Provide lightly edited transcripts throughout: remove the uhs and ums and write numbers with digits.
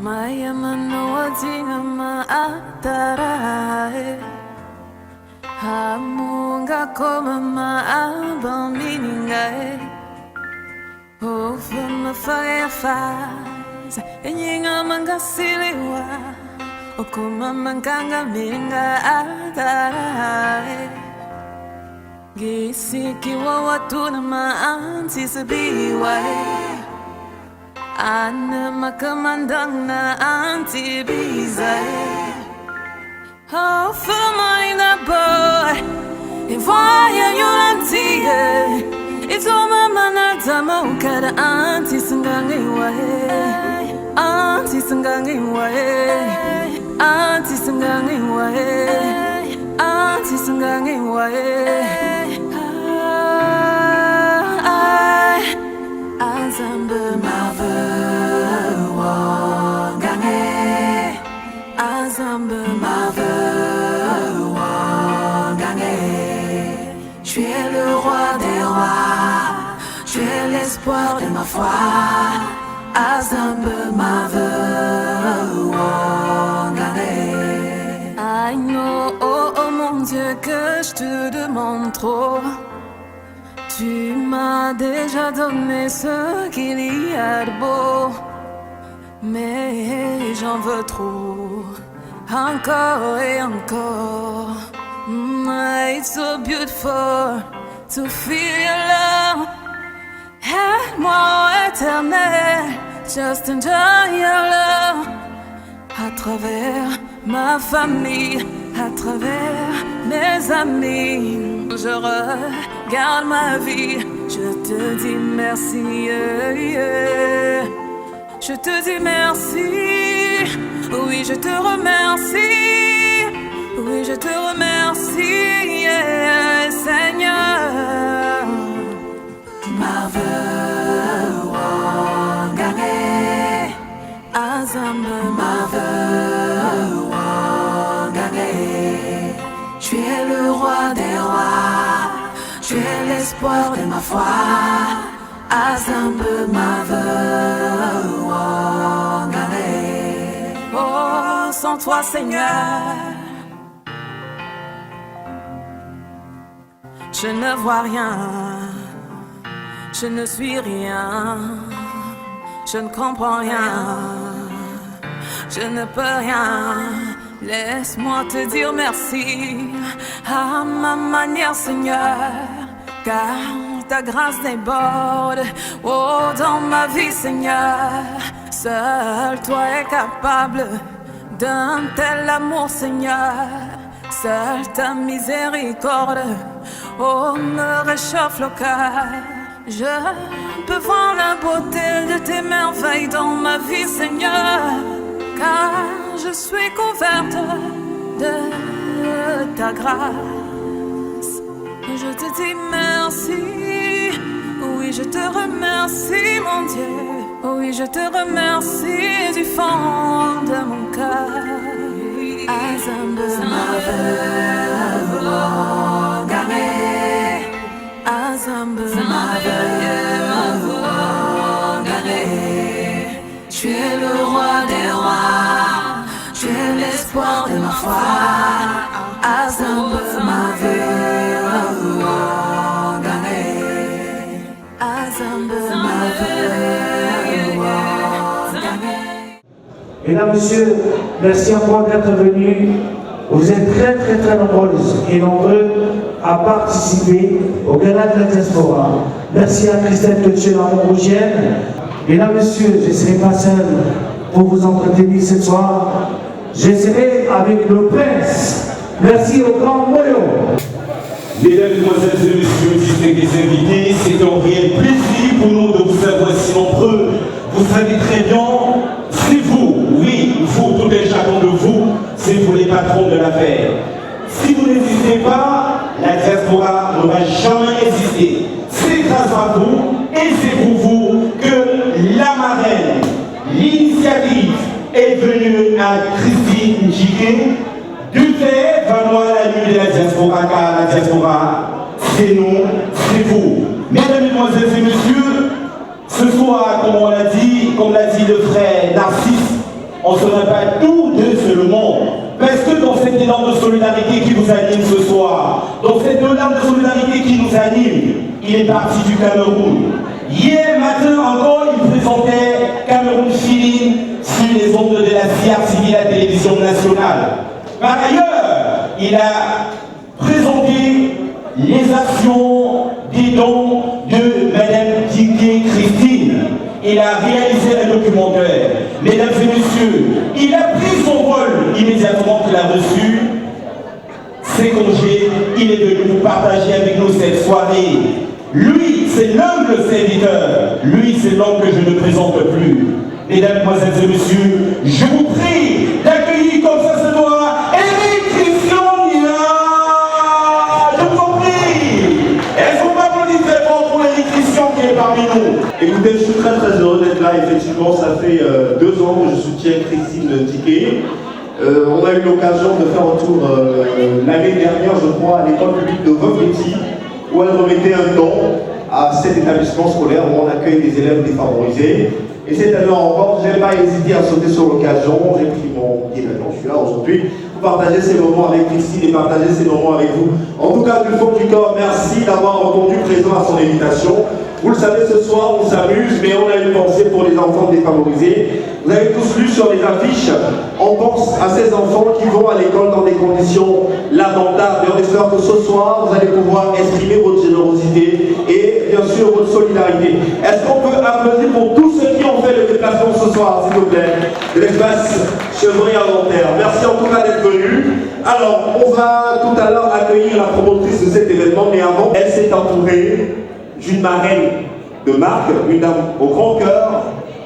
Maya manoatinga maatarai Hamunga koma maabaminingai Ova mafayafaz Enyinga mangasiliwa Okuma mankanga minga atarai Gisiki wa watu na maansi sabiwai Ana makamandang na antibizay Oh, fais-moi une boy Et voyons l'antier Et toi maman natama ukada anti-sangangi wae Anti-sangangi wae Anti-sangangi wae Anti-sangangi wae Azamba mave wangane Azamba mave wangane Tu es le roi des rois Tu es l'espoir de ma foi Azamba mave wangane I know, oh, oh mon Dieu que je te demande trop Tu m'as déjà donné ce qu'il y a de beau Mais j'en veux trop Encore et encore It's so beautiful to feel your love Aide-moi éternel Just enjoy your love À travers ma famille À travers mes amis je regarde ma vie, je te dis merci, Je te dis merci, oui je te remercie, oui je te remercie, Seigneur. Mave wangane, azambe mave wangane. Tu es le roi des rois, tu es l'espoir de ma foi. Azambe mave wangane. Oh, sans toi Seigneur, je ne vois rien, je ne suis rien, je ne comprends rien, je ne peux rien. Laisse-moi te dire merci à ma manière, Seigneur, car ta grâce déborde, oh, dans ma vie, Seigneur. Seul toi es capable d'un tel amour, Seigneur. Seule ta miséricorde, oh, me réchauffe le cœur. Je peux voir la beauté de tes merveilles dans ma vie, Seigneur, car je suis couverte de ta grâce. Je te dis merci, oui je te remercie mon Dieu, oui je te remercie du fond de mon cœur. Azambe mave wangane, Azambe mave wangane. Tu es le roi des rois, tu es l'espoir de ma foi. Azambe mave wangane, Azambe mave wangane. Mesdames, Messieurs, merci encore d'être venus. Vous êtes très très très nombreuses et nombreux à participer au gala de la diaspora. Merci à Christelle Touché, la Montrougienne. Mesdames, Messieurs, je ne serai pas seul pour vous entretenir ce soir. Je serai avec le prince. Merci au grand Moyo. Mesdames, Mesdemoiselles et Messieurs, distingués invités, c'est un réel plaisir pour nous de vous avoir si nombreux. Vous savez très bien, c'est vous, oui, vous, tout et chacun de vous, c'est vous les patrons de l'affaire. Si vous n'existez pas, la diaspora ne va jamais exister. C'est grâce à vous et c'est pour vous que la marraine, l'initiative est venue à Christine Njike. Du fait, Vanois, la nuit de la diaspora, car la diaspora, c'est nous, c'est vous. Mesdames, Mesdemoiselles et Messieurs, ce soir, comme l'a dit le frère Narcisse, on ne serait pas tous deux seulement. Parce que dans cette élan de solidarité qui nous anime ce soir, dans cette élan de solidarité qui nous anime, il est parti du Cameroun. Hier matin encore, il présentait Cameroun Feeling sur les ondes de la CRTV, la télévision nationale. Par ailleurs, il a présenté les actions des dons de Mme Diké Christine. Il a réalisé un documentaire. Mesdames et messieurs, il a pris son vol immédiatement qu'il a reçu ses congés. Il est venu partager avec nous cette soirée. Lui, c'est l'humble serviteur. Lui, c'est l'homme que je ne présente plus. Mesdames, mesdemoiselles et messieurs, je vous prie d'accueillir comme ça se doit Éric Christian Nia. Je vous en prie. Est-ce qu'on peut applaudir très fort pour Éric Christian qui est parmi nous? Écoutez, je suis très heureux d'être là. Effectivement, ça fait 2 ans que je soutiens Christine Diké. On a eu l'occasion de faire un tour l'année dernière, je crois, à l'école publique de Veuve-Léty, où elle remettait un don à cet établissement scolaire où on accueille des élèves défavorisés. Et cette année encore, je n'ai pas hésité à sauter sur l'occasion. J'ai pris mon billet d'avion, je suis là aujourd'hui pour partager ces moments avec Christine et partager ces moments avec vous. En tout cas, du fond du cœur, merci d'avoir répondu présent à son invitation. Vous le savez, ce soir, on s'amuse, mais on a une pensée pour les enfants défavorisés. Vous avez tous lu sur les affiches, on pense à ces enfants qui vont à l'école dans des conditions lamentables. Et on espère que ce soir, vous allez pouvoir exprimer votre générosité et bien sûr votre solidarité. Est-ce qu'on peut applaudir pour tous ceux qui ont fait le déplacement ce soir, s'il vous plaît, de l'espace Chevrier à Nanterre. Merci en tout cas d'être venus. Alors, on va tout à l'heure accueillir la promotrice de cet événement, mais avant, elle s'est entourée d'une marraine de marque, une dame au grand cœur,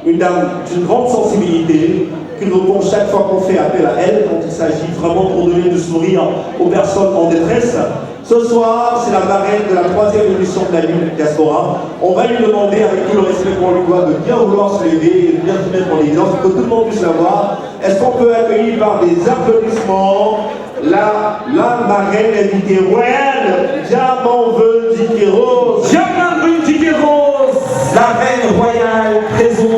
une dame d'une grande sensibilité, qui nous répond chaque fois qu'on fait appel à elle, quand il s'agit vraiment pour donner du sourire aux personnes en détresse. Ce soir, c'est la marraine de la 3e édition de la Nuit Diaspora. On va lui demander, avec tout le respect qu'on lui doit, de bien vouloir se lever et de bien se mettre en évidence, pour que tout le monde puisse la voir. Est-ce qu'on peut accueillir par des applaudissements la marraine invitée royale, Diamant Diké Rose. Diamant Diké Rose, la reine royale,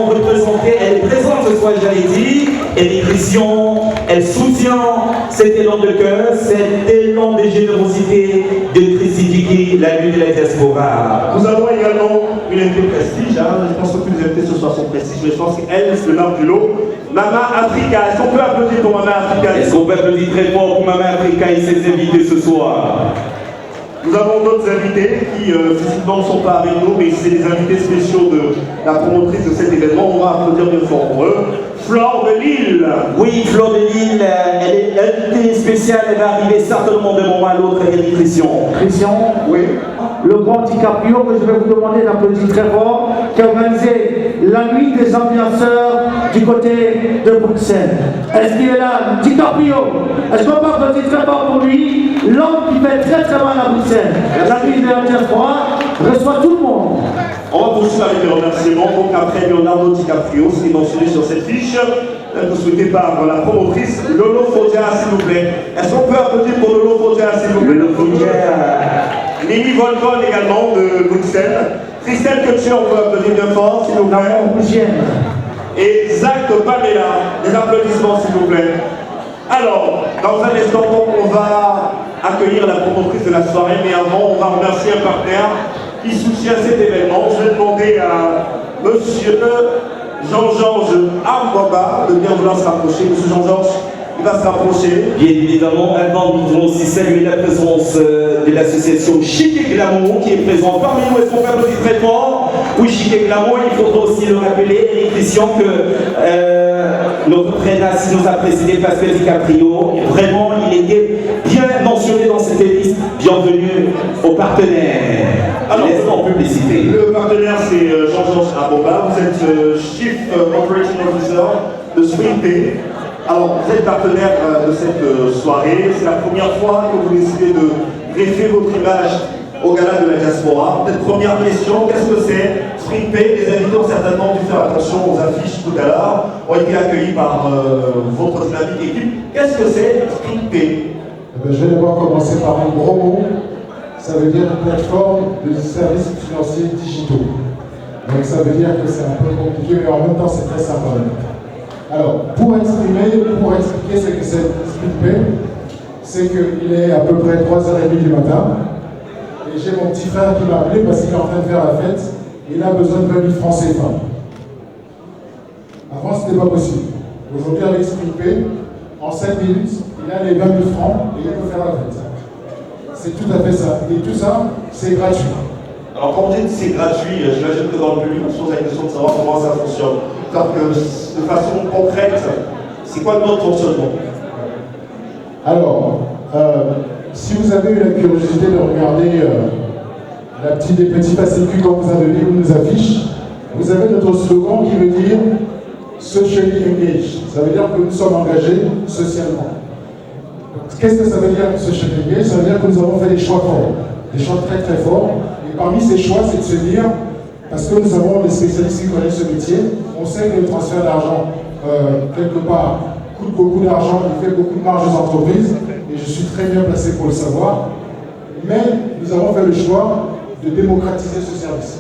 représentée, elle est présente ce soir, j'avais dit, elle est Christian, elle soutient cet élan de cœur, cet élan de générosité de Christine Diké, la Nuit de la Diaspora. Nous avons également une invitée prestige, je pense que tous les invités ce soir sont prestige, mais je pense qu'elle, c'est le marque du lot. Maman Africa, est-ce qu'on peut applaudir pour Maman Africa? Est-ce qu'on peut applaudir très fort pour Maman Africa et ses invités ce soir? Nous avons d'autres invités qui physiquement ne sont pas avec nous, mais c'est les invités spéciaux de la promotrice de cet événement. On va applaudir bien fort pour eux. Flore de Lille. Oui, Flore de Lille, elle est invitée spéciale, elle va arriver certainement d'un moment à l'autre, Éric Christian. Christian, oui. Le grand DiCaprio, que je vais vous demander d'applaudir très fort, qui a organisé la nuit des ambianceurs du côté de Bruxelles. Est-ce qu'il est là, DiCaprio? Est-ce qu'on peut applaudir très fort pour lui, l'homme qui fait très très mal à Bruxelles? La nuit de la diaspora reçoit tout le monde. On va poursuivre avec les remerciements. Donc après Leonardo DiCaprio, ce qui est mentionné sur cette fiche, souhaité par la promotrice Lolo Fodia, s'il vous plaît. Est-ce qu'on peut applaudir pour Lolo Fodia, s'il vous plaît? Lolo Fodia. Mimi Volcon également de Bruxelles. Christelle Kutcher, on peut applaudir bien fort, s'il vous plaît. Et Zach Pamela, des applaudissements, s'il vous plaît. Alors, dans un instant, on va accueillir la promotrice de la soirée, mais avant, on va remercier un partenaire qui soutient cet événement. Je vais demander à monsieur Jean-Georges Arboba de bien vouloir se rapprocher. Monsieur Jean-Georges, il va se rapprocher. Bien évidemment, avant, nous voulons aussi saluer la présence de l'association Chic et Glamour qui est présente parmi nous. Est-ce qu'on peut applaudir très fort? Oui, Chic et Glamour, il faudra aussi le rappeler, Éric Christian, que notre prénace nous a précédé, Pascal DiCaprio. Vraiment, il était bien mentionné dans cette liste. Bienvenue aux partenaires. Alors, en publicité. Le partenaire, c'est Jean-Georges Arboba. Vous êtes Chief Operating Officer de SwingPay. Alors, vous êtes partenaire de cette soirée. C'est la première fois que vous décidez de greffer votre image au gala de la diaspora. Peut-être première question, qu'est-ce que c'est SwingPay? Les invités ont certainement dû faire attention aux affiches tout à l'heure, ont été accueillis par votre dynamique équipe. Qu'est-ce que c'est SwingPay? Je vais d'abord commencer par un gros mot. Ça veut dire une plateforme de services financiers digitaux. Donc ça veut dire que c'est un peu compliqué, mais en même temps c'est très sympa. Alors, pour expliquer ce que c'est Spirit, c'est qu'il est à peu près 3h30 du matin. Et j'ai mon petit frère qui m'a appelé parce qu'il est en train de faire la fête. Et il a besoin de 20 000 francs CFA. Avant, ce n'était pas possible. Aujourd'hui, avec Spirit, en 7 minutes, il a les 20 000 francs et il peut faire la fête. C'est tout à fait ça. Et tout ça, c'est gratuit. Alors quand vous dites c'est gratuit, j'imagine que dans le public, on se pose la question de savoir comment ça fonctionne. Donc de façon concrète, c'est quoi le mode de fonctionnement? Alors, si vous avez eu la curiosité de regarder les petits fascicules qu'on vous a donné, ou nos affiches, vous avez notre slogan qui veut dire Socially Engaged. Ça veut dire que nous sommes engagés socialement. Qu'est-ce que ça veut dire Socially Engaged? Ça veut dire que nous avons fait des choix forts, des choix très très forts. Et parmi ces choix, c'est de se dire, parce que nous avons des spécialistes qui connaissent ce métier, on sait que le transfert d'argent, quelque part, coûte beaucoup d'argent, il fait beaucoup de marge aux entreprises, et je suis très bien placé pour le savoir. Mais nous avons fait le choix de démocratiser ce service.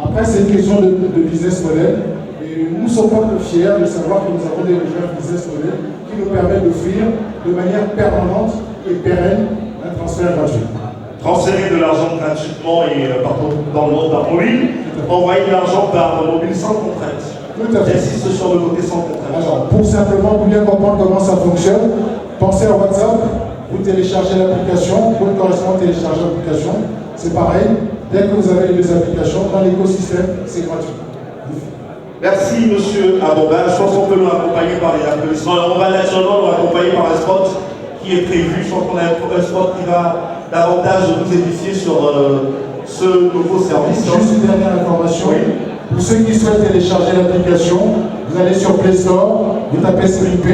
Après, c'est une question de business model, et nous sommes pas peu fiers de savoir que nous avons développé un business model qui nous permet d'offrir de manière permanente et pérenne un transfert gratuit. Transférer de l'argent gratuitement et partout dans le monde par mobile, envoyer de l'argent par mobile sans contrainte. Tout à fait. J'insiste sur le côté sans contrainte. Alors, pour simplement bien comprendre comment ça fonctionne, pensez à WhatsApp, vous téléchargez l'application, votre correspondant télécharge l'application, c'est pareil, dès que vous avez les deux applications, dans l'écosystème, c'est gratuit. Merci monsieur Abonga, je pense qu'on peut nous accompagner par les applaudissements. Alors, on va naturellement nous accompagner par un spot qui est prévu, je pense qu'on a un spot qui va davantage nous édifier sur ce nouveau service. Juste une dernière information. Oui. Pour ceux qui souhaitent télécharger l'application, vous allez sur Play Store, vous tapez SPIP,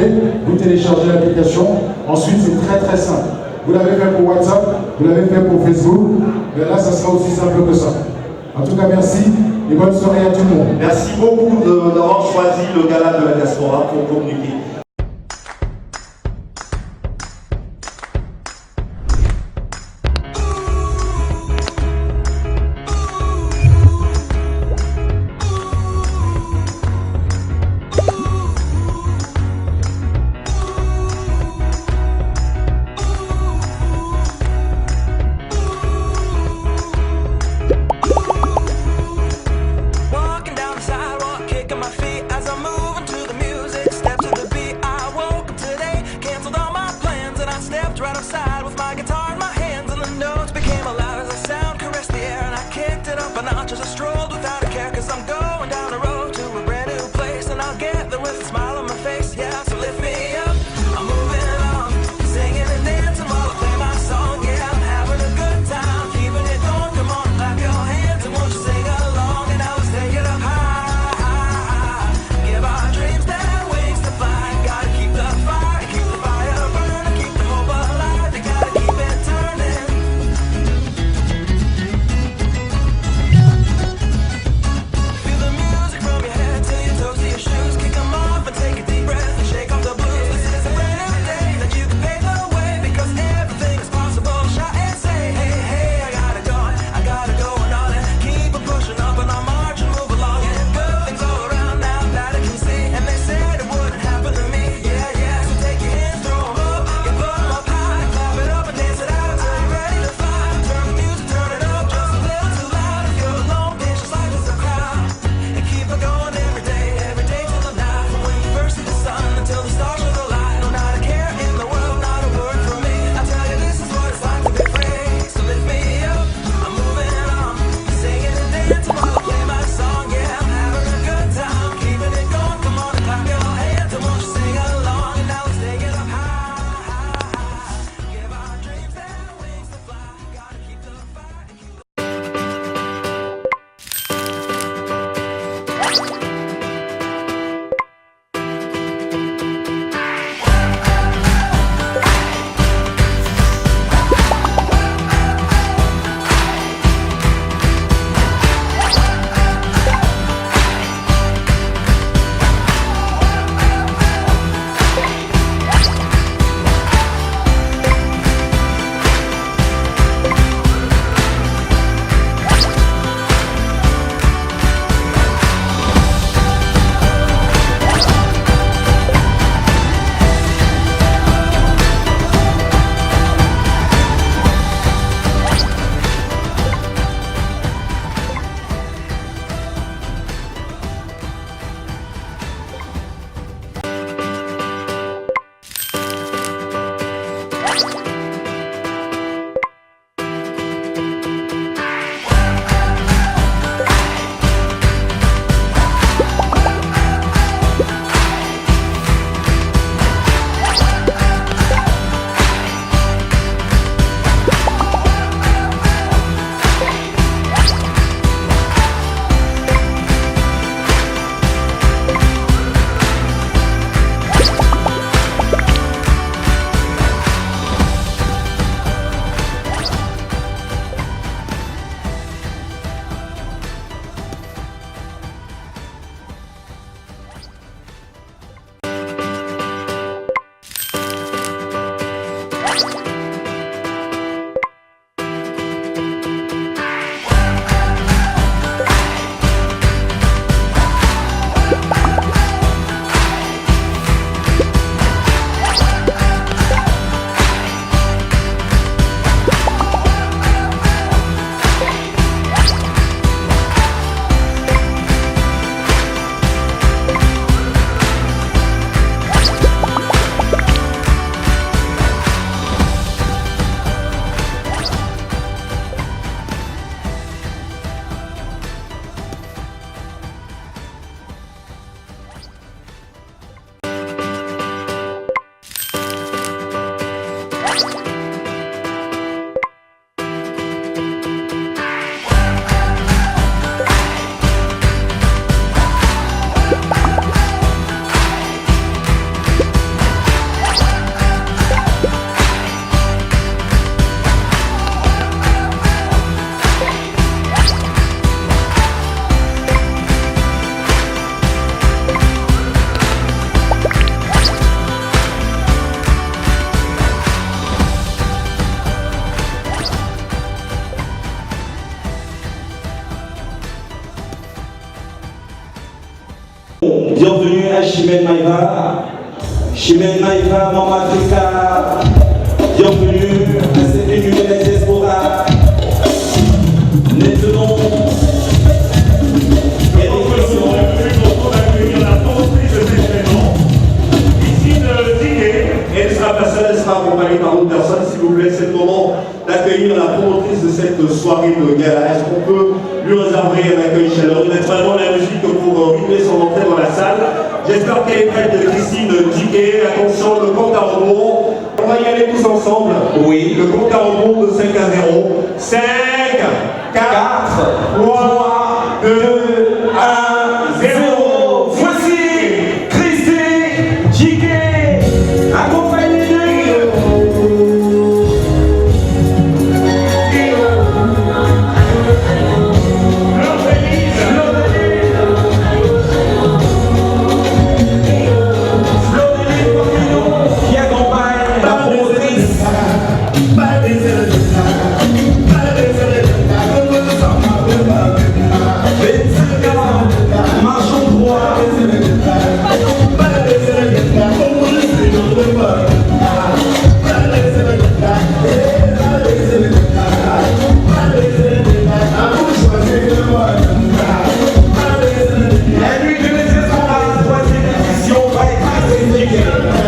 vous téléchargez l'application. Ensuite, c'est très très simple. Vous l'avez fait pour WhatsApp, vous l'avez fait pour Facebook, mais là, ça sera aussi simple que ça. En tout cas, merci et bonne soirée à tout le monde. Merci beaucoup d'avoir choisi le gala de la diaspora pour communiquer. Feel the music from your head to your toes to your shoes. Kick 'em off and take a deep breath and shake à Chimène Maïva. Chimène Maïva, Maman Africa, bienvenue à cette venue de la diaspora. Maintenant, elle sera pas seule, elle sera accompagnée par d'autres personnes. S'il vous plaît, c'est le moment d'accueillir la promotrice de cette soirée de gala. Est-ce qu'on peut lui réserver un accueil chaleureux, mettre vraiment la musique pour rythmer son entrée dans la salle? J'espère qu'elle est prête, Christine Diguet. Attention, le compte à rebours. On va y aller tous ensemble. oui, Le compte à rebours de 5 à 0. 5, 4, 3, 2, 1, 0. voici Christine Diguet, accompagnée de qui accompagne la promotrice. Marchons droit. La nuit de la diaspora, troisième édition, va être Christine Diguet.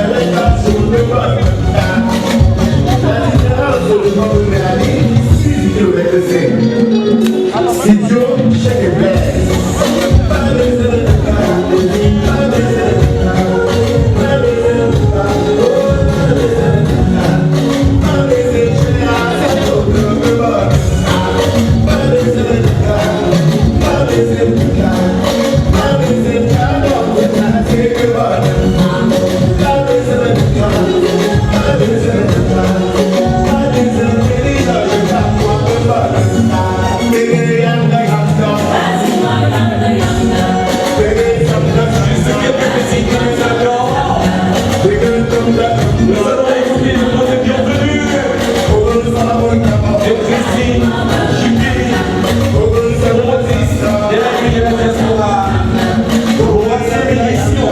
Nous allons écouter le mot de bienvenue de Christine Diguet, promotrice de la nuit de la diaspora, pour la 5e édition.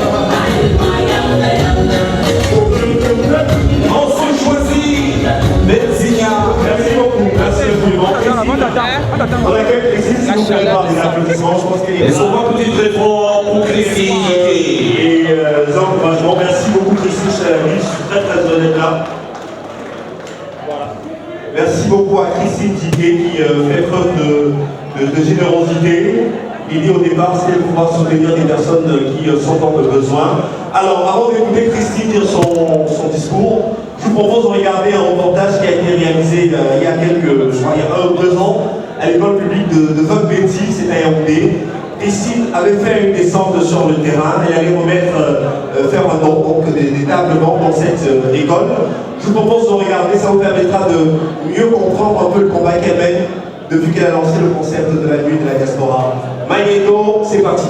Morceau choisi, Benzina. Merci beaucoup. Merci infiniment. On accueille Christine, s'il vous plaît, par des applaudissements. Je pense qu'elle est Et son voix peut-être très fort pour Christine Diguet. Et les encouragements. Merci beaucoup, Christine Chalami. Je suis très heureux d'être là. Voilà. Merci beaucoup à Christine Diguet qui fait preuve de générosité. L'idée au départ, c'était de pouvoir soutenir des personnes qui sont dans le besoin. Alors, avant d'écouter Christine dire son discours, je vous propose de regarder un reportage qui a été réalisé il y a quelques, je crois, il y a 1 ou 2 ans, à l'école publique de Vogue Betty, c'est à Yaoundé. Christine avait fait une descente sur le terrain et allait faire un don, donc des tables bancs dans cette école. Je vous propose de regarder, ça vous permettra de mieux comprendre un peu le combat qu'elle mène depuis qu'elle a lancé le concept de la nuit de la diaspora. Magneto, c'est parti.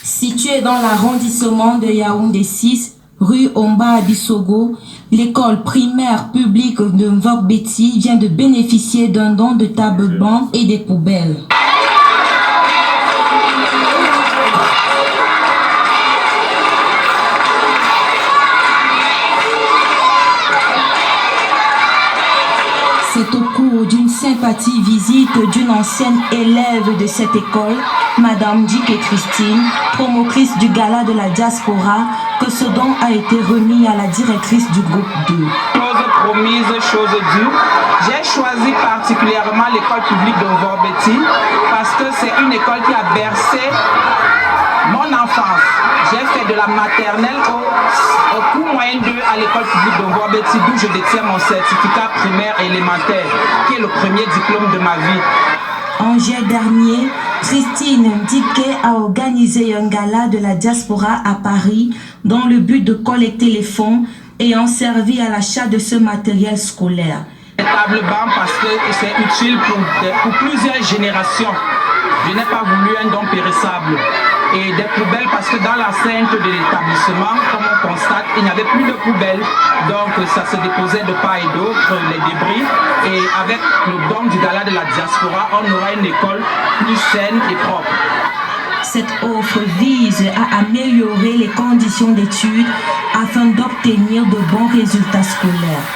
Située dans l'arrondissement de Yaoundé 6, rue Omba Abissogo, l'école primaire publique de Vogue Betty vient de bénéficier d'un don de tables-bancs et des poubelles. C'est au cours d'une sympathique visite d'une ancienne élève de cette école, Madame Diguet Christine, promotrice du gala de la diaspora, que ce don a été remis à la directrice du groupe 2. Chose promise, chose due. J'ai choisi particulièrement l'école publique de Vogue Betty parce que c'est une école qui a bercé mon enfance. J'ai fait de la maternelle au cours moyen 2 à l'école publique de Vogue Betty, d'où je détiens mon certificat primaire élémentaire, qui est le premier diplôme de ma vie. En juillet dernier, Christine Diguet a organisé un gala de la diaspora à Paris dans le but de collecter les fonds ayant servi à l'achat de ce matériel scolaire. Les tables bancs parce que c'est utile pour plusieurs générations. Je n'ai pas voulu un don périssable. Et des poubelles parce que dans l'enceinte de l'établissement, comme on constate, il n'y avait plus de poubelles. Donc ça se déposait de part et d'autre, les débris. Et avec le don du gala de la diaspora, on aura une école plus saine et propre. Cette offre vise à améliorer les conditions d'études afin d'obtenir de bons résultats scolaires.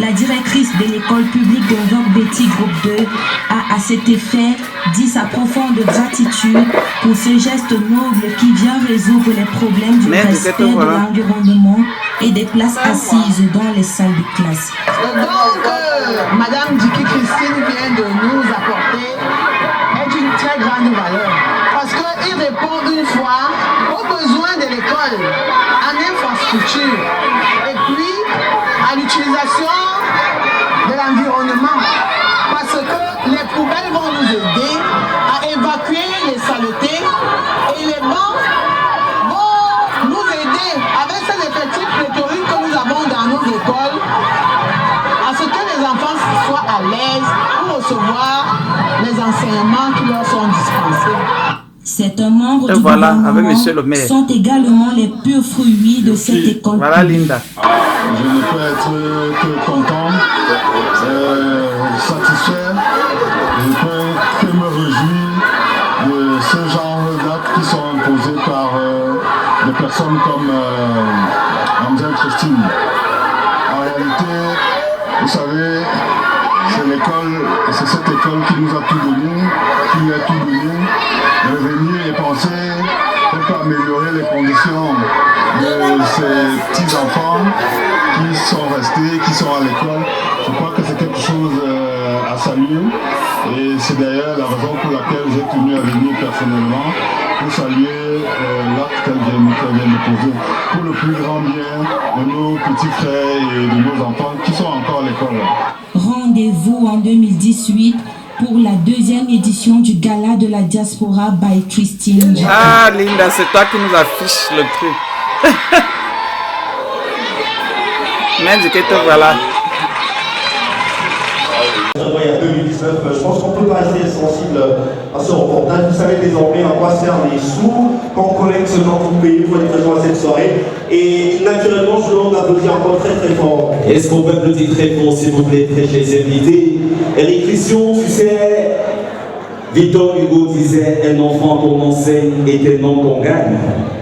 La directrice de l'école publique de Vogbeti Groupe 2 a à cet effet dit sa profonde gratitude pour ce geste noble qui vient résoudre les problèmes du respect de l'environnement et des places assises dans les salles de classe. Donc, Madame Diki Christine vient de nous apporter est une très grande valeur parce qu'il répond une fois aux besoins de l'école, en infrastructure et puis à l'utilisation de l'environnement parce que les poubelles vont nous aider à évacuer les saletés et les bancs vont nous aider avec ces effectifs pléthoriques que nous avons dans nos écoles à ce que les enfants soient à l'aise pour recevoir les enseignements qui leur sont dispensés. Certains membres du gouvernement sont également les purs fruits de cette école. Voilà Linda. Je ne peux être que content, satisfait, je ne peux que me réjouir de ce genre d'actes qui sont imposés par des personnes comme Mademoiselle Christine. En réalité, vous savez, c'est l'école, c'est cette école qui nous a tout donné, qui nous a tout donné, de venir et penser pour améliorer les conditions de ces petits-enfants qui sont restés, qui sont à l'école. Je crois que c'est quelque chose à saluer et c'est d'ailleurs la raison pour laquelle j'ai tenu à venir personnellement pour saluer l'acte qu'elle vient de poser pour le plus grand bien de nos petits frères et de nos enfants qui sont encore à l'école. Rendez-vous en 2018 pour la deuxième édition du Gala de la Diaspora by Christine. Ah Linda, c'est toi qui nous affiche le truc. Merci que te voilà. Il y a 2019, je pense qu'on peut pas rester sensible à ce reportage. Vous savez désormais à quoi servent les sous qu'on collecte dans tout le pays pour être présent à cette soirée. Et naturellement, je demande d'applaudir encore très très fort. Est-ce qu'on peut applaudir très fort, s'il vous plaît, très chers invités? Eric Christian, tu sais, Victor Hugo disait un enfant qu'on enseigne est un homme qu'on gagne.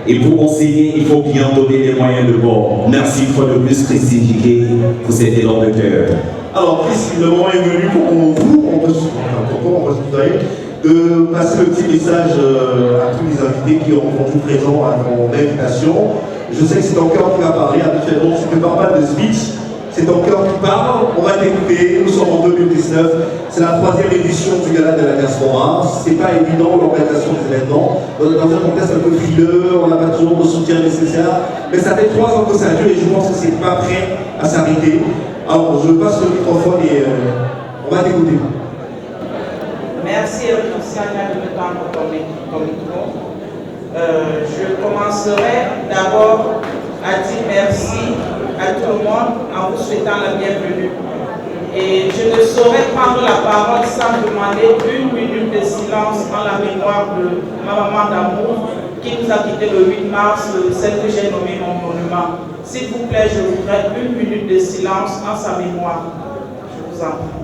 Et pour enseigner, il faut bien donner les moyens de bord. Merci une fois de plus, Christine Jiquet, pour cet élan de cœur. Alors, Christine, le moment est venu pour de passer le petit message à tous les invités qui ont répondu présents à mon invitation. Je sais que c'est ton cœur qui va parler. Habituellement, tu ne parles pas de speech. C'est ton cœur qui parle. On va t'écouter. Nous sommes en 2019. C'est la 3e édition du Gala de la Diaspora. C'est pas évident l'organisation des événements. On est dans un contexte un peu frileux. On n'a pas toujours le soutien nécessaire. Mais ça fait 3 ans que ça dure et je pense que c'est pas prêt à s'arrêter. Alors, je passe le microphone et on va t'écouter. Merci Eric de me tendre ton micro. Je commencerai d'abord à dire merci à tout le monde en vous souhaitant la bienvenue. Et je ne saurais prendre la parole sans demander 1 minute de silence en la mémoire de ma maman d'amour qui nous a quittés le 8 mars, celle que j'ai nommée mon monument. S'il vous plaît, je voudrais 1 minute de silence en sa mémoire. Je vous en prie.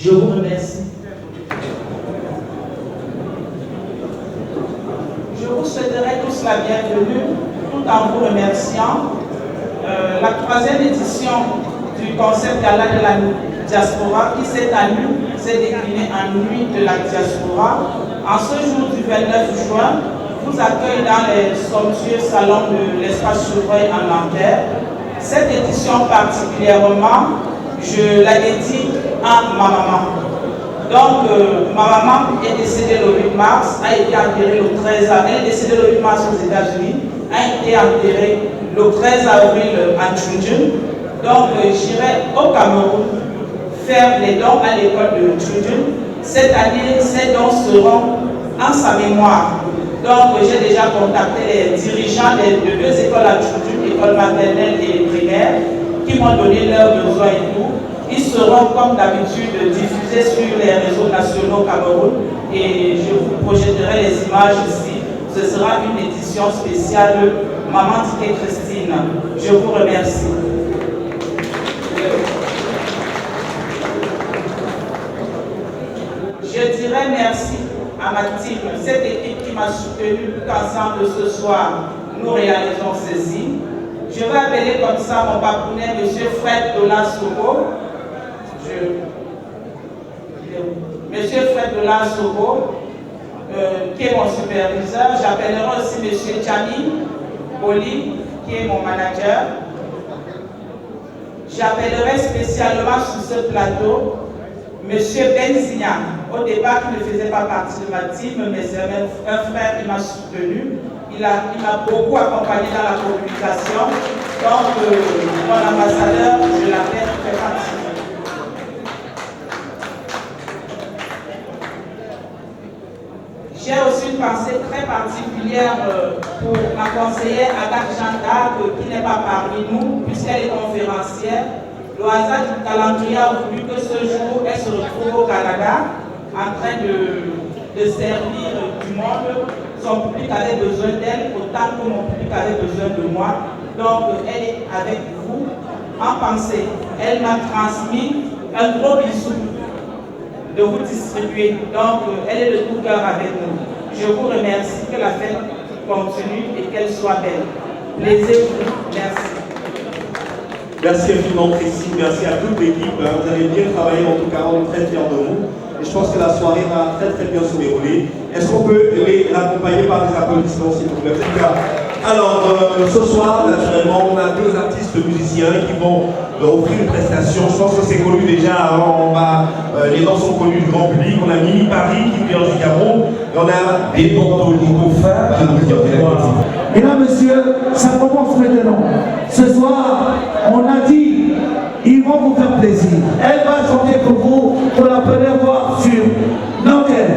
Je vous remercie. Je vous souhaiterai tous la bienvenue, tout en vous remerciant. La 3e édition du concept Gala de la Diaspora, qui cette année s'est déclinée en Nuit de la Diaspora, en ce jour du 29 juin, vous accueille dans les somptueux salons de l'espace Chevreuil en Nanterre. Cette édition particulièrement, je la dédie à ma maman. Donc, ma maman est décédée le 8 mars, a été enterrée le 13 avril, elle est décédée le 8 mars aux États-Unis, a été enterrée le 13 avril à Tchundjoun. Donc, j'irai au Cameroun faire les dons à l'école de Tchundjoun. Cette année, ces dons seront en sa mémoire. Donc, j'ai déjà contacté les dirigeants de 2 écoles à Tchundjoun, école maternelle et primaire, qui m'ont donné leurs besoins et tout. Ils seront, comme d'habitude, diffusés sur les réseaux nationaux Cameroun et je vous projetterai les images ici. Ce sera une édition spéciale Maman Tiké Christine. Je vous remercie. Je dirais merci à ma team, cette équipe qui m'a soutenu tout ensemble ce soir. Nous réalisons ceci. Je vais appeler comme ça mon papounet, M. Fred Dola-Soko. M. Fred Dola-Soko, qui est mon superviseur. J'appellerai aussi M. Chami Boli, qui est mon manager. J'appellerai spécialement sur ce plateau M. Benzigna. Au départ, il ne faisait pas partie de ma team, mais c'est un frère qui m'a soutenu. Il m'a beaucoup accompagné dans la communication. Donc, mon ambassadeur, je l'appelle très partie. J'ai aussi une pensée très particulière pour ma conseillère Agathe Jeanne d'Arc, qui n'est pas parmi nous, puisqu'elle est conférencière. Le hasard du calendrier a voulu que ce jour, elle se retrouve au Canada, en train de servir du monde. Son public avait besoin d'elle autant que mon public avait besoin de moi. Donc, elle est avec vous en pensée. Elle m'a transmis un gros bisou de vous distribuer. Donc, elle est de tout cœur avec nous. Je vous remercie, que la fête continue et qu'elle soit belle. Plaisez-vous. Merci. Merci infiniment Christine, merci à toute l'équipe. Vous avez bien travaillé, en tout cas, on est très fiers de vous. Et je pense que la soirée va très bien se dérouler. Est-ce qu'on peut les accompagner par des applaudissements, s'il vous plaît? Alors, ce soir, naturellement, on a deux artistes musiciens qui vont offrir une prestation. Je pense que c'est connu déjà. Les noms sont connus du grand public. On a Mimi Paris qui vient du Cameroun. Et on a des Bordeaux-Licofa qui nous viennent. Mesdames, Messieurs, ça commence maintenant. Ce soir, on a dit, ils vont vous faire plaisir. Elle va chanter pour vous pour la première fois sur l'antenne.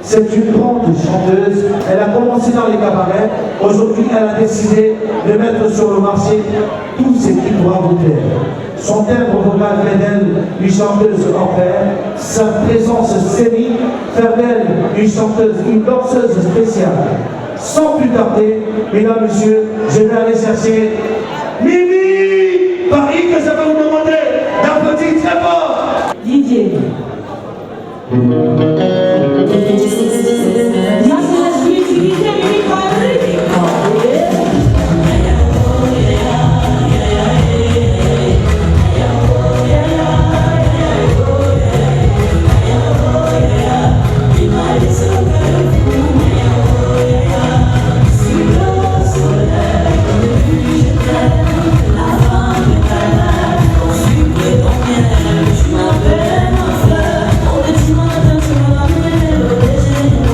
C'est une grande chanteuse. Elle a commencé dans les cabarets. Aujourd'hui, elle a décidé de mettre sur le marché tout ce qui pourra vous plaire. Son timbre vocal fait d'elle une chanteuse en pair. Sa présence scénique fait d'elle une chanteuse, une danseuse spéciale. Sans plus tarder, mesdames, messieurs, je vais aller chercher Mimi Paris, que je vais vous demander d'applaudir très fort. Didier. Tu m'appelles ma fleur, on est du matin, tu m'appelles au déjeuner.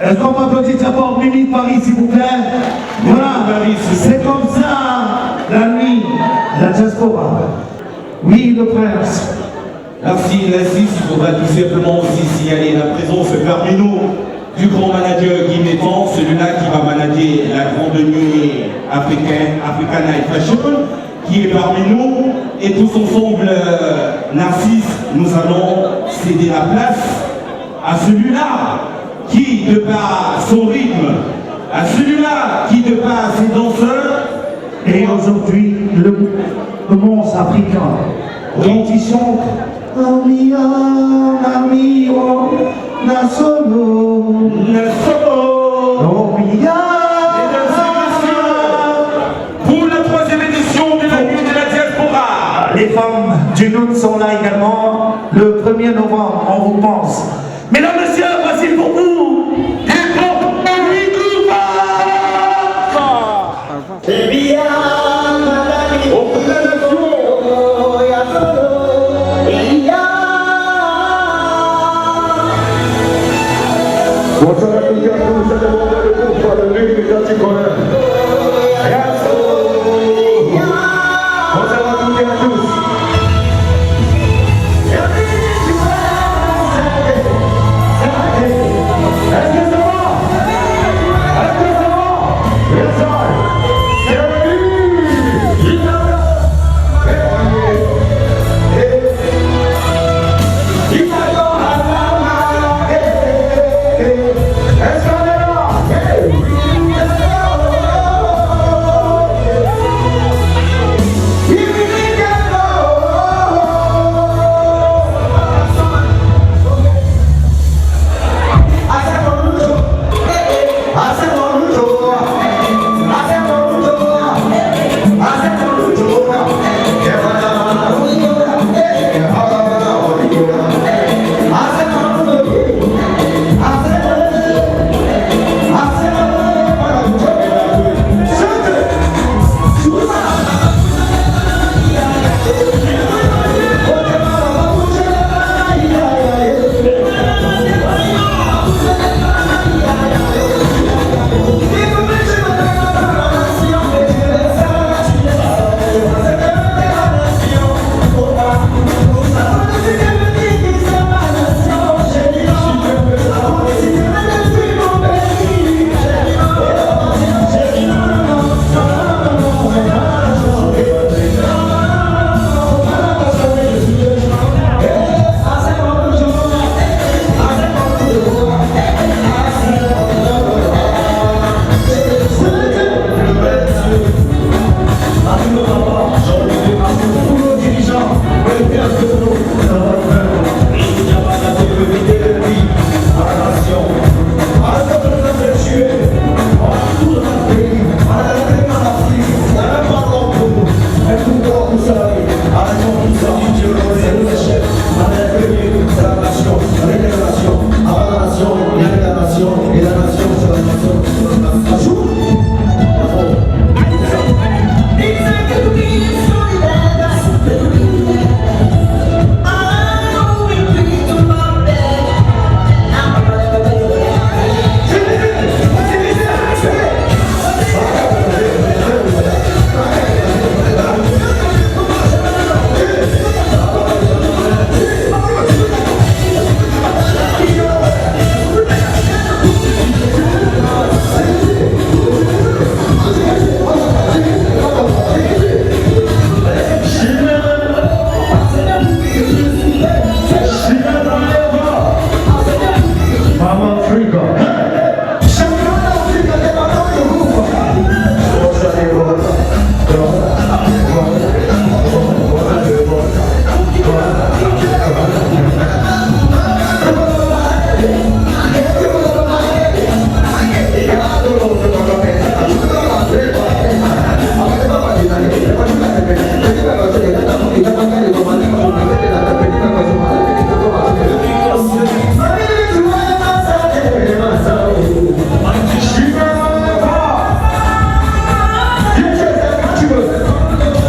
Est-ce qu'on peut applaudir d'abord Mimi de Paris, s'il vous plaît? Voilà, c'est comme ça la nuit, la diaspora. Oui, le prince. Merci, il faudra tout simplement aussi signaler la présence parmi nous du grand manager Guy Métan, celui-là qui va manager la grande nuit africaine, Africa Night Fashion, qui est parmi nous. Et tous ensemble, Narcisse, nous allons céder la place à celui-là qui, de par son rythme, à celui-là qui, de par ses danseurs, et aujourd'hui, le monde africain, dont ils chantent Amia, Amio, Nasolo, Nasolo, Amia. Pour la 3e édition de la nuit de la diaspora, les femmes hommes du Nord sont là également. Le 1er novembre, on vous pense. Mesdames, Messieurs, voici pour vous un groupe Bonsoir à tous et à tous, c'est le moment de groupe de l'Université Anticolère. Bonsoir à toutes et à tous. Est-ce que ça va? Est-ce que ça va? Yes, sir.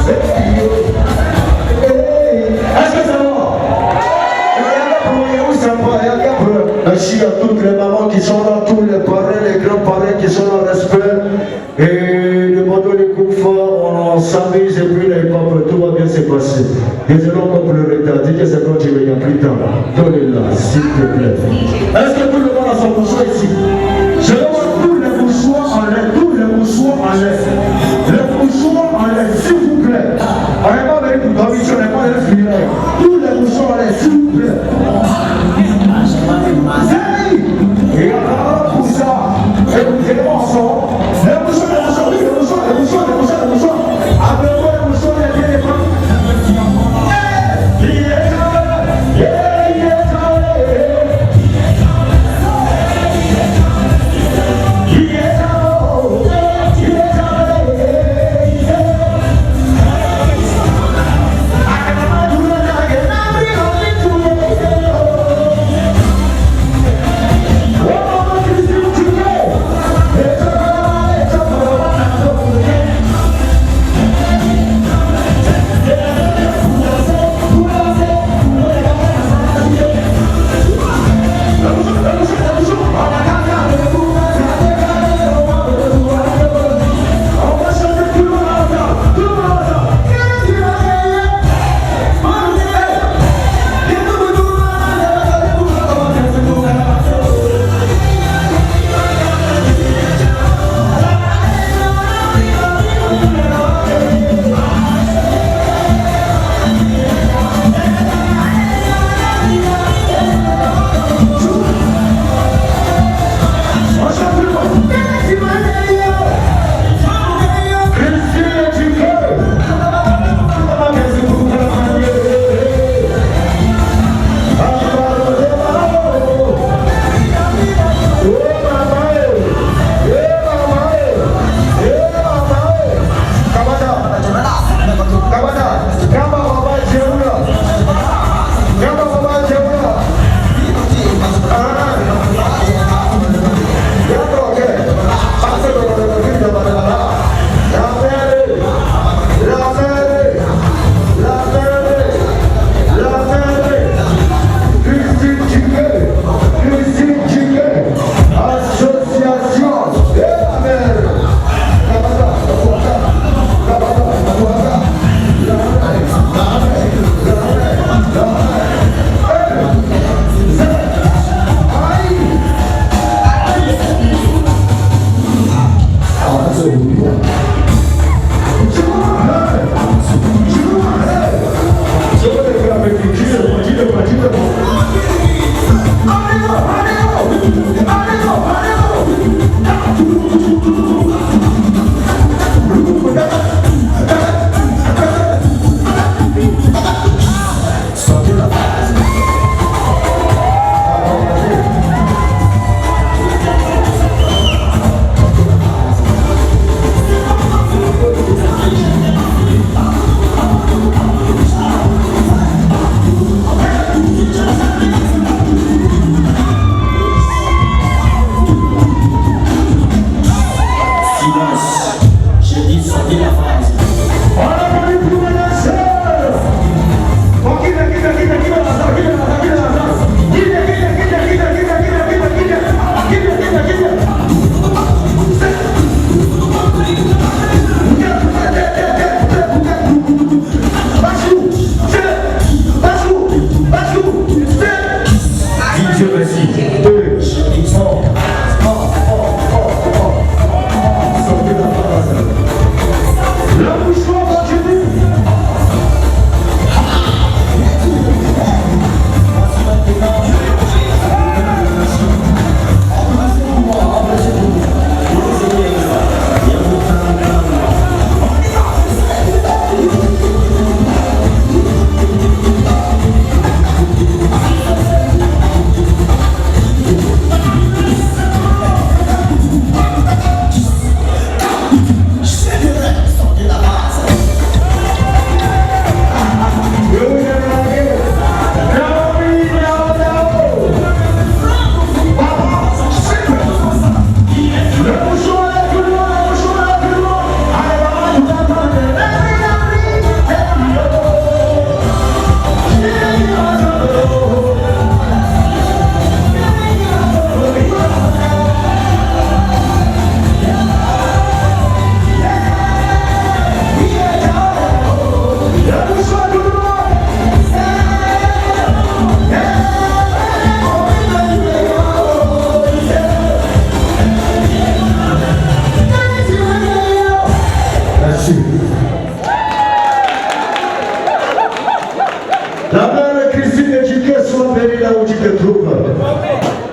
C'est Merci à toutes les mamans qui sont là, tous les parents, les grands-parents qui sont en respect. Et demandons les coups forts, on s'amuse et puis les papes, tout va bien se passer. Désolé encore pour le retard, dites que c'est quand tu viens plus tard. Donnez-la, s'il te plaît. Est-ce que tout le monde a son mouchoir ici? Je demande tous les mouchoirs en l'air, tous les mouchoirs en l'air. Les mouchoirs en l'air, s'il vous plaît. On n'est pas venu pour dormir, on n'est pas venu pour finir. Tous les mouchoirs en l'air, s'il vous plaît. Et alors pour ça, écoutez-moi ensemble. Les mouchoirs, les mouchoirs, les mouchoirs, les mouchoirs, les mouchoirs, les mouchoirs. Appelez-moi les mouchoirs, les téléphone.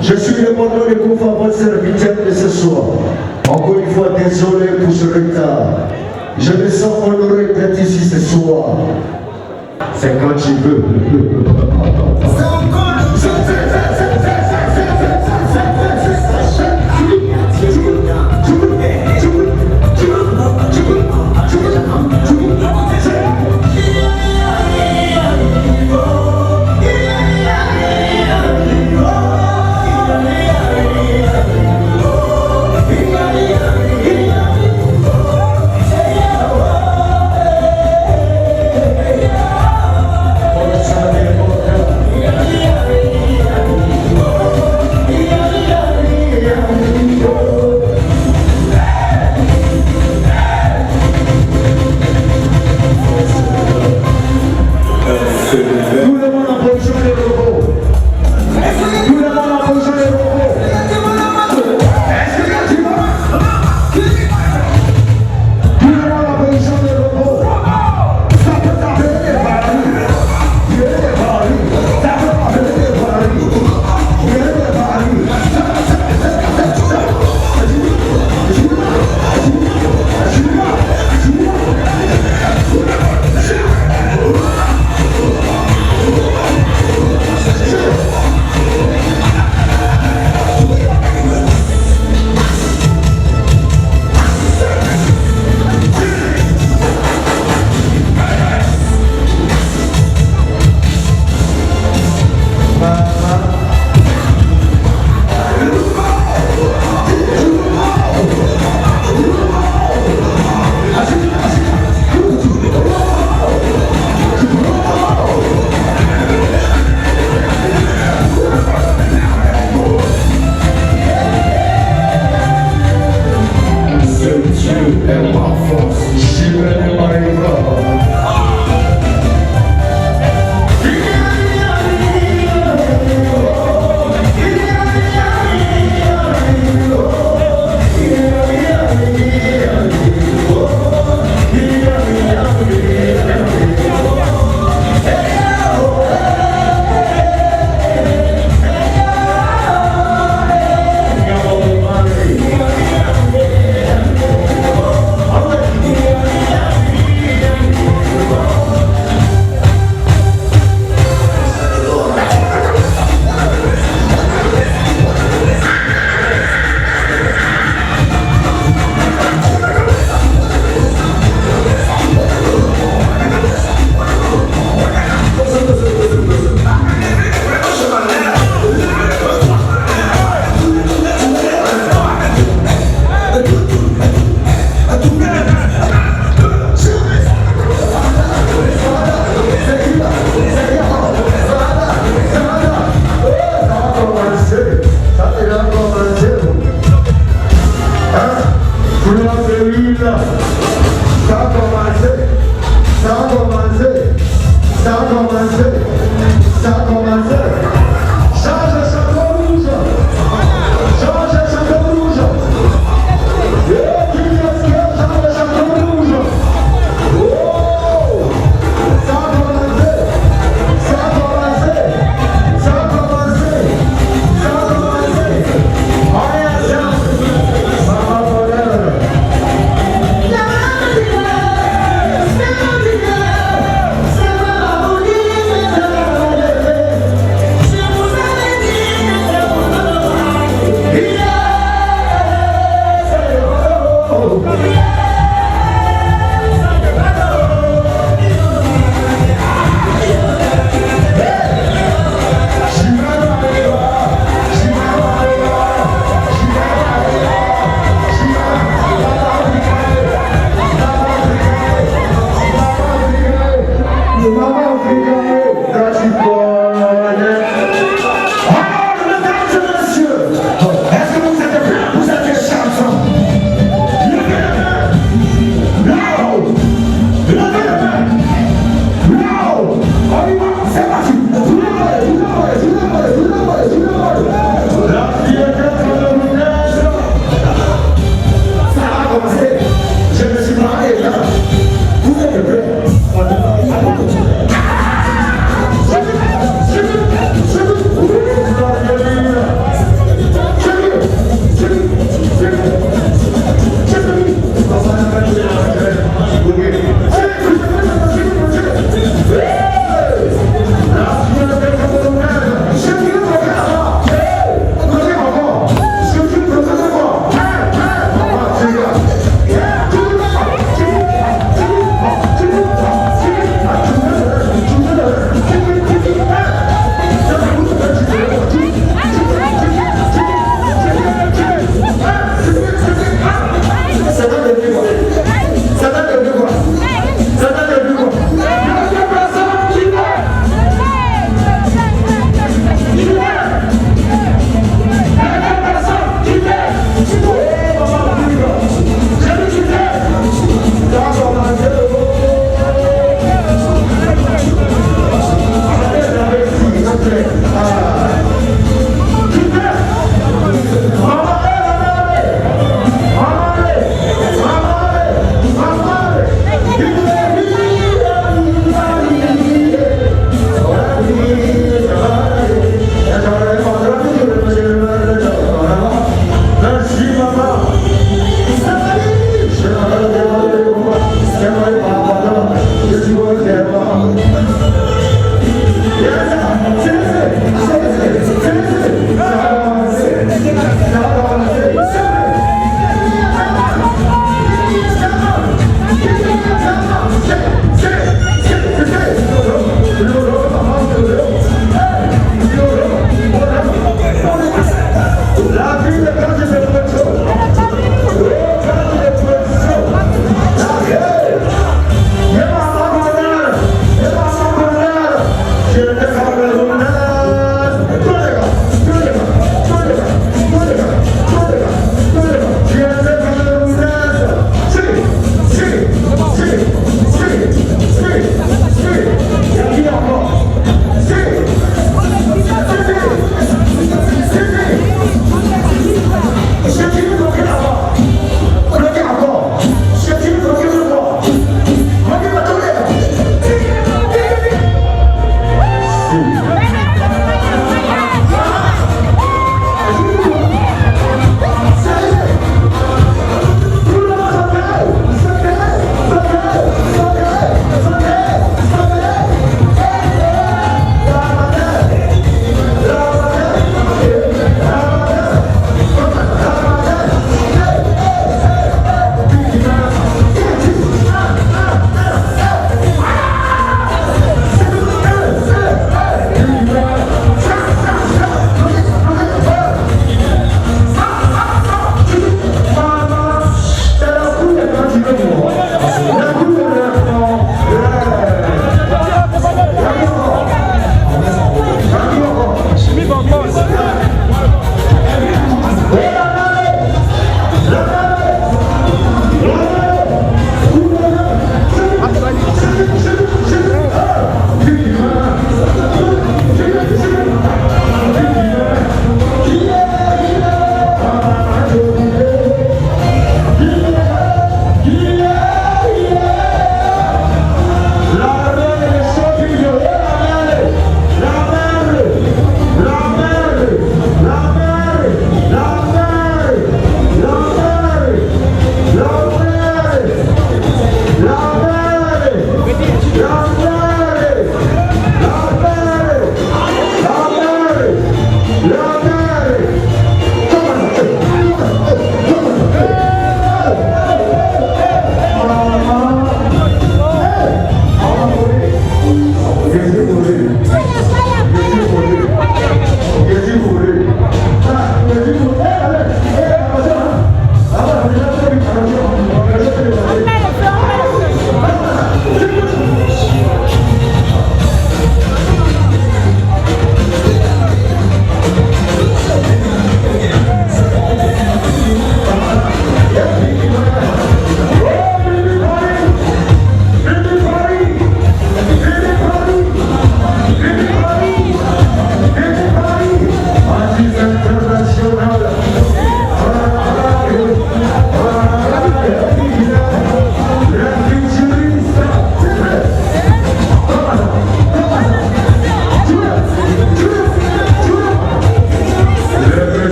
Je suis le Mondo de Koufa, votre serviteur de ce soir. Encore une fois, désolé pour ce retard. Je me sens honoré d'être ici ce soir. C'est quand tu veux.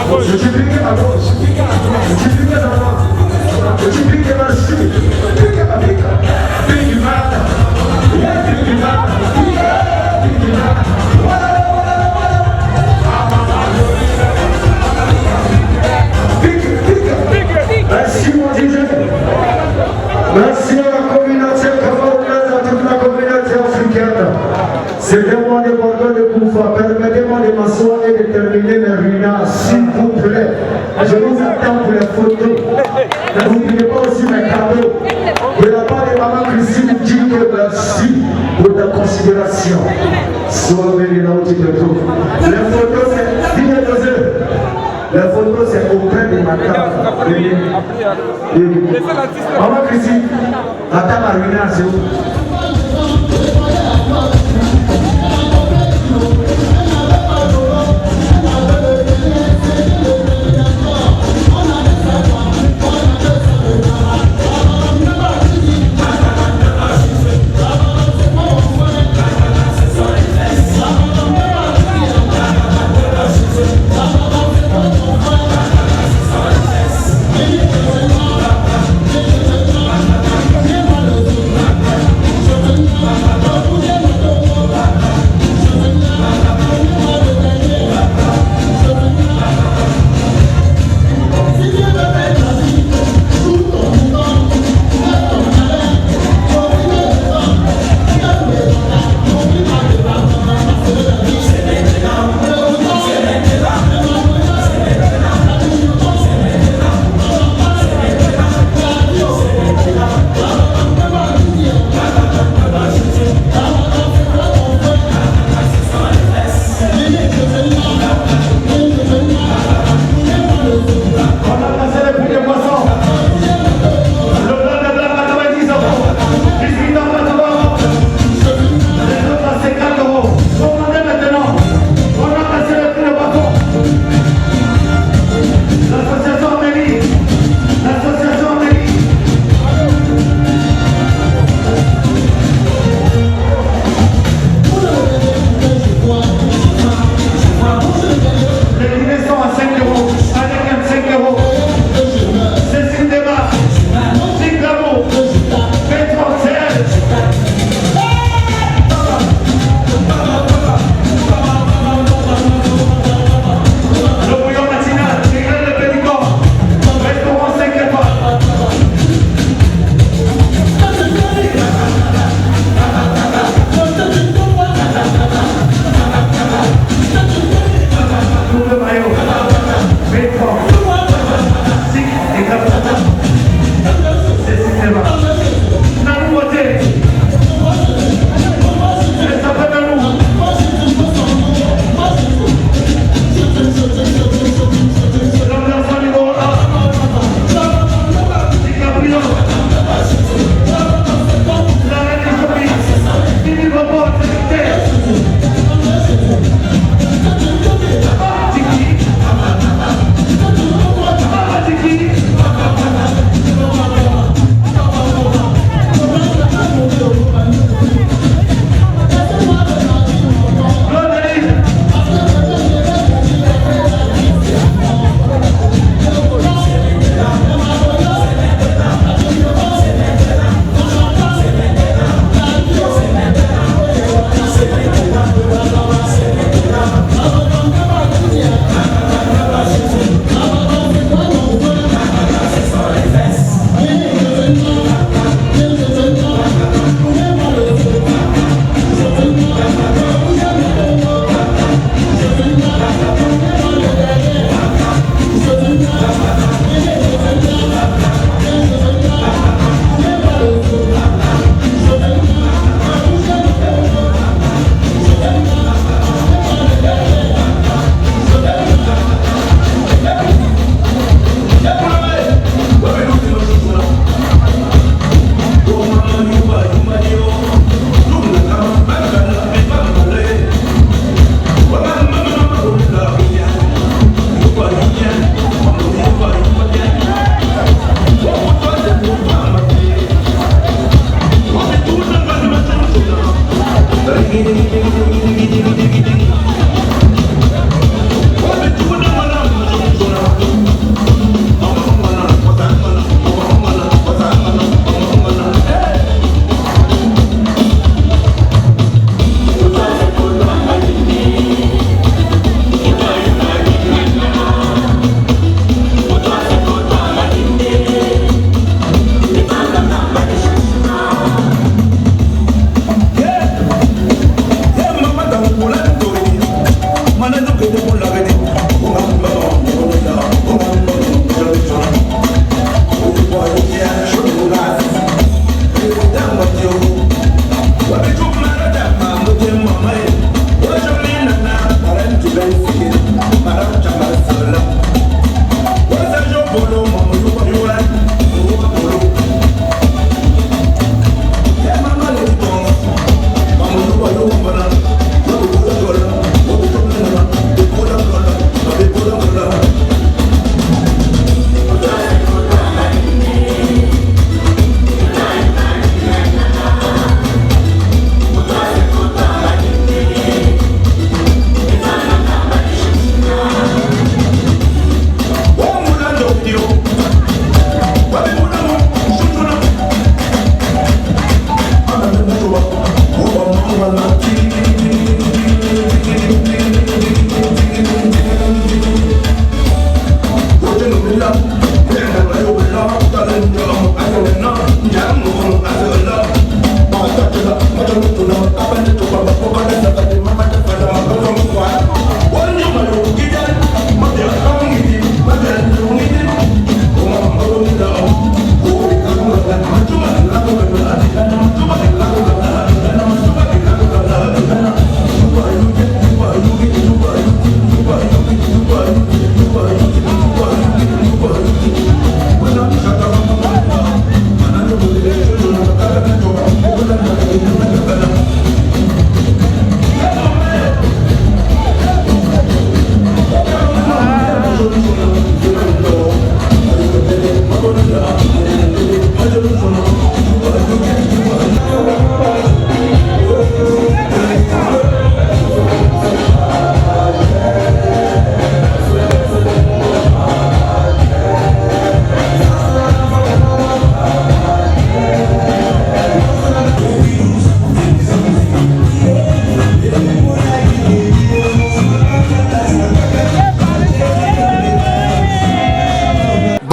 multipliquez ma gauche, multipliquez ma droite, multipliquez ma chute, multipliquez ma vie. Big man, yeah, big man, yeah, big man. Merci mon DJ. Merci à la communauté camerounaise, à toute la communauté africaine. C'était moi de Bordeaux de Koufa. Permettez-moi de m'asseoir et de terminer mes ruines, s'il vous plaît. Je vous attends pour les photos. N'oubliez pas aussi mes cadeaux. De la part de Maman Christine, dit que merci pour ta considération. Soyez là où tu te trouves. Les photos, c'est les photos, c'est auprès de ma carte. Maman Christine, attends ma ruine, c'est où?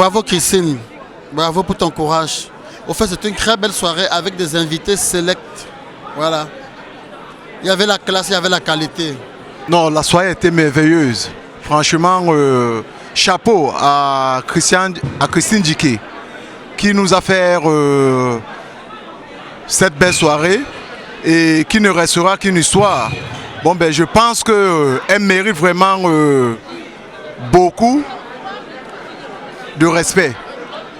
Bravo Christine, bravo pour ton courage. Au fait, c'est une très belle soirée avec des invités sélects. Voilà. Il y avait la classe, il y avait la qualité. Non, la soirée était merveilleuse. Franchement, chapeau à Christine Diké qui nous a fait cette belle soirée et qui ne restera qu'une histoire. Bon, ben, je pense qu'elle mérite vraiment beaucoup de respect.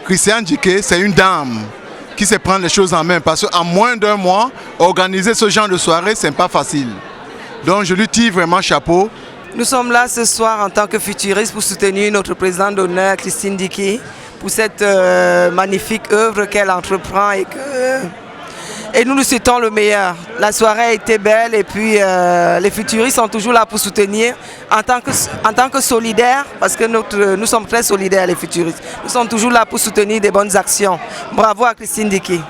Christine Diké, c'est une dame qui sait prendre les choses en main parce qu'en moins d'un mois, organiser ce genre de soirée, c'est pas facile. Donc je lui tire vraiment chapeau. Nous sommes là ce soir en tant que futuristes pour soutenir notre présidente d'honneur, Christine Diké, pour cette magnifique œuvre qu'elle entreprend et nous souhaitons le meilleur. La soirée a été belle et puis les futuristes sont toujours là pour soutenir en tant que solidaires, parce que nous sommes très solidaires les futuristes. Nous sommes toujours là pour soutenir des bonnes actions. Bravo à Christine Diké.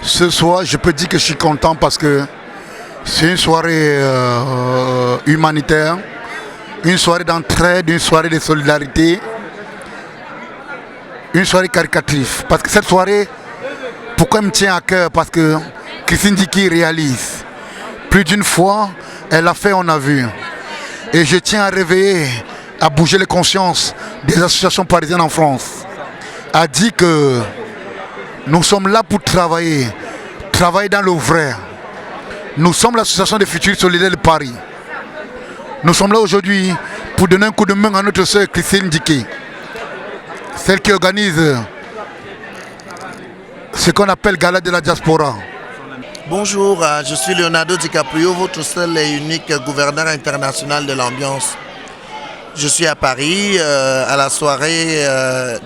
Ce soir, je peux dire que je suis content parce que c'est une soirée humanitaire, une soirée d'entraide, une soirée de solidarité, une soirée caricatrice. Parce que cette soirée, pourquoi elle me tient à cœur? Parce que Christine Diké réalise. Plus d'une fois, elle a fait, on a vu. Et je tiens à réveiller, à bouger les consciences des associations parisiennes en France. A dit que nous sommes là pour travailler dans le vrai. Nous sommes l'association des futurs solidaires de Paris. Nous sommes là aujourd'hui pour donner un coup de main à notre sœur Christine Diké, celle qui organise ce qu'on appelle Gala de la Diaspora. Bonjour, je suis Leonardo DiCaprio, votre seul et unique gouverneur international de l'ambiance. Je suis à Paris à la soirée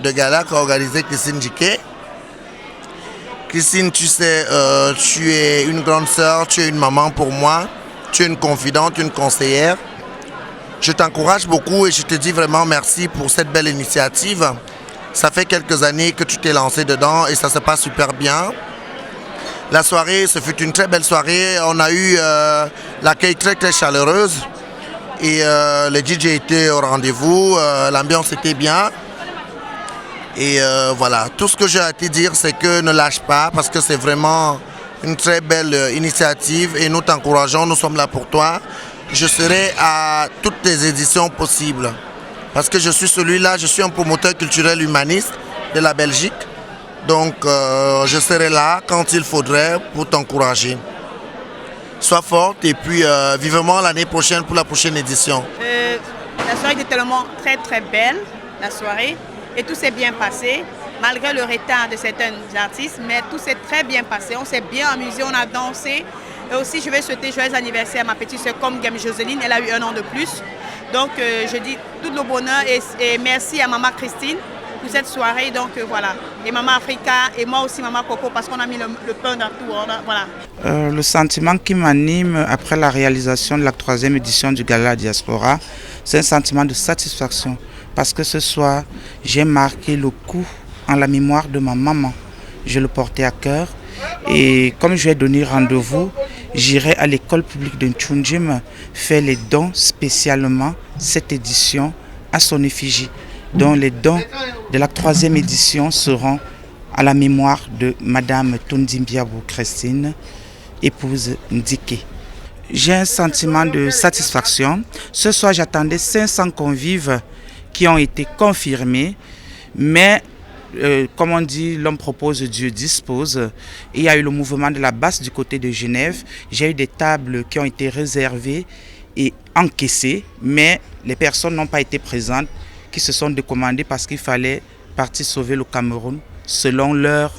de gala qu'a organisée Christine Diké. Christine, tu sais, tu es une grande sœur, tu es une maman pour moi, tu es une confidente, une conseillère. Je t'encourage beaucoup et je te dis vraiment merci pour cette belle initiative. Ça fait quelques années que tu t'es lancé dedans et ça se passe super bien. La soirée, ce fut une très belle soirée. On a eu l'accueil très très chaleureuse et les DJ étaient au rendez-vous, l'ambiance était bien. Et voilà, tout ce que j'ai à te dire, c'est que ne lâche pas parce que c'est vraiment une très belle initiative et nous t'encourageons, nous sommes là pour toi. Je serai à toutes tes éditions possibles parce que je suis celui-là, je suis un promoteur culturel humaniste de la Belgique. Donc je serai là quand il faudrait pour t'encourager. Sois forte et puis vivement l'année prochaine pour la prochaine édition. La soirée était tellement très très belle, la soirée. Et tout s'est bien passé, malgré le retard de certains artistes, mais tout s'est très bien passé. On s'est bien amusé, on a dansé. Et aussi, je vais souhaiter joyeux anniversaire à ma petite soeur comme Gami Joseline, elle a eu 1 an de plus. Donc, je dis tout le bonheur et merci à Maman Christine pour cette soirée. Donc, voilà. Et Maman Africa et moi aussi, Maman Coco, parce qu'on a mis le pain dans tout. Voilà. Le sentiment qui m'anime après la réalisation de la 3e édition du Gala Diaspora, c'est un sentiment de satisfaction. Parce que ce soir, j'ai marqué le coup en la mémoire de ma maman. Je le portais à cœur. Et comme je lui ai donné rendez-vous, j'irai à l'école publique de Ntchoundjim faire les dons spécialement cette édition à son effigie. Donc les dons de la 3e édition seront à la mémoire de Madame Tondimbiabou Christine, épouse Ndiké. J'ai un sentiment de satisfaction. Ce soir, j'attendais 500 convives qui ont été confirmés, mais comme on dit, l'homme propose, Dieu dispose. Il y a eu le mouvement de la basse du côté de Genève. J'ai eu des tables qui ont été réservées et encaissées, mais les personnes n'ont pas été présentes, qui se sont décommandées parce qu'il fallait partir sauver le Cameroun selon leur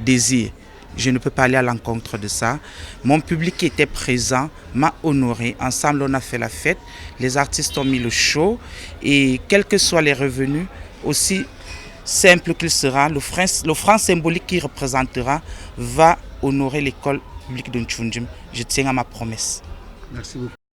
désir. Je ne peux pas aller à l'encontre de ça. Mon public qui était présent m'a honoré. Ensemble, on a fait la fête. Les artistes ont mis le show. Et quels que soient les revenus, aussi simple qu'il sera, le franc symbolique qu'il représentera va honorer l'école publique de Ntchoundjim. Je tiens à ma promesse. Merci beaucoup.